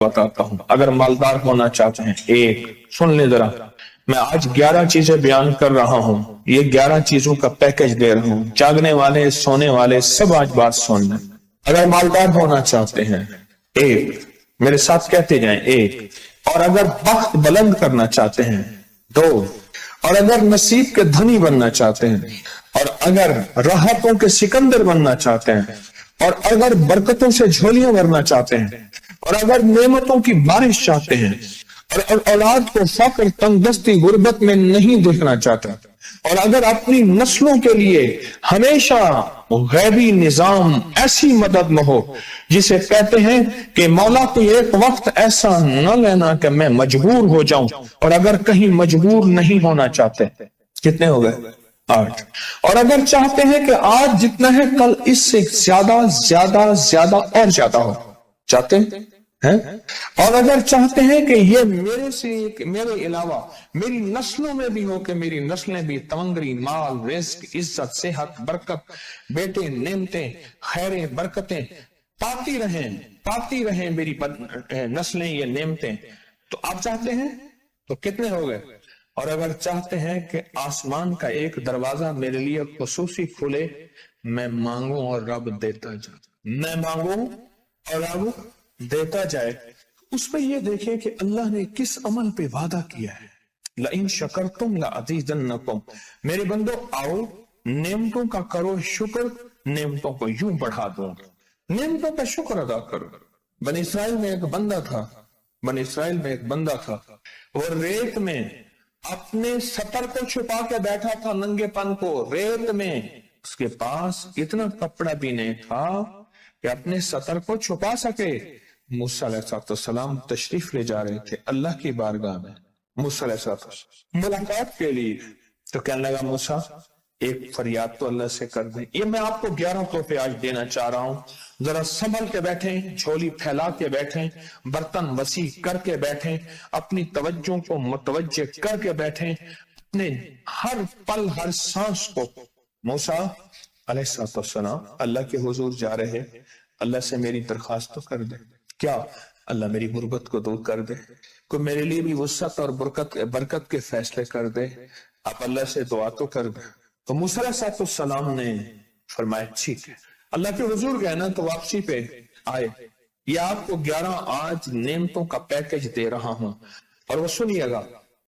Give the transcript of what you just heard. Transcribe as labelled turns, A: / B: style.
A: بتاتا ہوں، اگر مالدار ہونا چاہتے ہیں، ایک سن لیں ذرا، میں آج 11 چیزیں بیان کر رہا ہوں، یہ 11 چیزوں کا پیکج دے رہا ہوں، جاگنے والے سونے والے سب آج بات سن لیں۔ اگر مالدار ہونا چاہتے ہیں، ایک، میرے ساتھ کہتے جائیں، ایک، اور اگر بخت بلند کرنا چاہتے ہیں، دو، اور اگر نصیب کے دھنی بننا چاہتے ہیں، اور اگر راحتوں کے سکندر بننا چاہتے ہیں، اور اگر برکتوں سے جھولیاں بھرنا چاہتے ہیں، اور اگر نعمتوں کی بارش چاہتے ہیں، اور اولاد کو فقر، تنگ دستی، غربت میں نہیں دیکھنا چاہتے، اور اگر اپنی نسلوں کے لیے ہمیشہ غیبی نظام ایسی مدد میں ہو جسے کہتے ہیں کہ مولا کو ایک وقت ایسا نہ لینا کہ میں مجبور ہو جاؤں، اور اگر کہیں مجبور نہیں ہونا چاہتے، کتنے ہو گئے؟ 8۔ اور اگر چاہتے ہیں کہ آج جتنا ہے کل اس سے زیادہ زیادہ زیادہ اور زیادہ ہو، چاہتے ہیں؟ اور اگر چاہتے ہیں کہ یہ میرے سے میرے علاوہ میری نسلوں میں بھی ہو، کہ میری نسلیں بھی تمنگری، مال، رزق، عزت، صحت، برکت، بیٹے، نعمتیں، خیریں، برکتیں پاتی رہیں میری نسلیں یہ نعمتیں، تو آپ چاہتے ہیں؟ تو کتنے ہو گئے؟ اور اگر چاہتے ہیں کہ آسمان کا ایک دروازہ میرے لیے خصوصی کھلے، میں مانگوں اور رب دیتا جائے، میں مانگوں اور رب دیتا جائے، اس پہ یہ دیکھیں کہ اللہ نے کس عمل پہ وعدہ کیا ہے۔ لَإِن شَكَرْتُمْ لَأَزِيدَنَّكُمْ، میرے بندو آؤ نعمتوں کا کرو شکر، نعمتوں کو یوں بڑھا دوں، نعمتوں کا شکر ادا کرو۔ بنی اسرائیل میں ایک بندہ تھا، وہ ریت میں اپنے سطر کو چھپا کے بیٹھا تھا، ننگے پن کو ریت میں، اس کے پاس اتنا کپڑا بھی نہیں تھا کہ اپنے سطر کو چھپا سکے۔ موسیٰ علیہ السلام تشریف لے جا رہے تھے اللہ کی بارگاہ میں، موسیٰ علیہ السلام ملاقات کے لیے، تو کہنے لگا موسیٰ ایک فریاد تو اللہ سے کر دیں۔ یہ میں آپ کو 11 تحفے آج دینا چاہ رہا ہوں، ذرا سنبھل کے بیٹھیں، جھولی پھیلا کے بیٹھیں، برتن وسیع کر کے بیٹھیں، اپنی توجہ کو متوجہ کر کے بیٹھیں، اپنے ہر پل ہر سانس کو۔ موسیٰ علیہ السلام اللہ کے حضور جا رہے، اللہ سے میری درخواست تو کر دے، کیا اللہ میری غربت کو دور کر دے، کوئی میرے لیے بھی وسعت اور برکت کے فیصلے کر دے، آپ اللہ سے دعا تو کر دیں۔ تو موسیٰ علیہ السلام نے فرمایا ٹھیک ہے، اللہ کے حضور گئے نا تو واپسی پہ آئے، یہ آپ کو 11 آج نعمتوں کا پیکج دے رہا ہوں، اور وہ سنیے گا،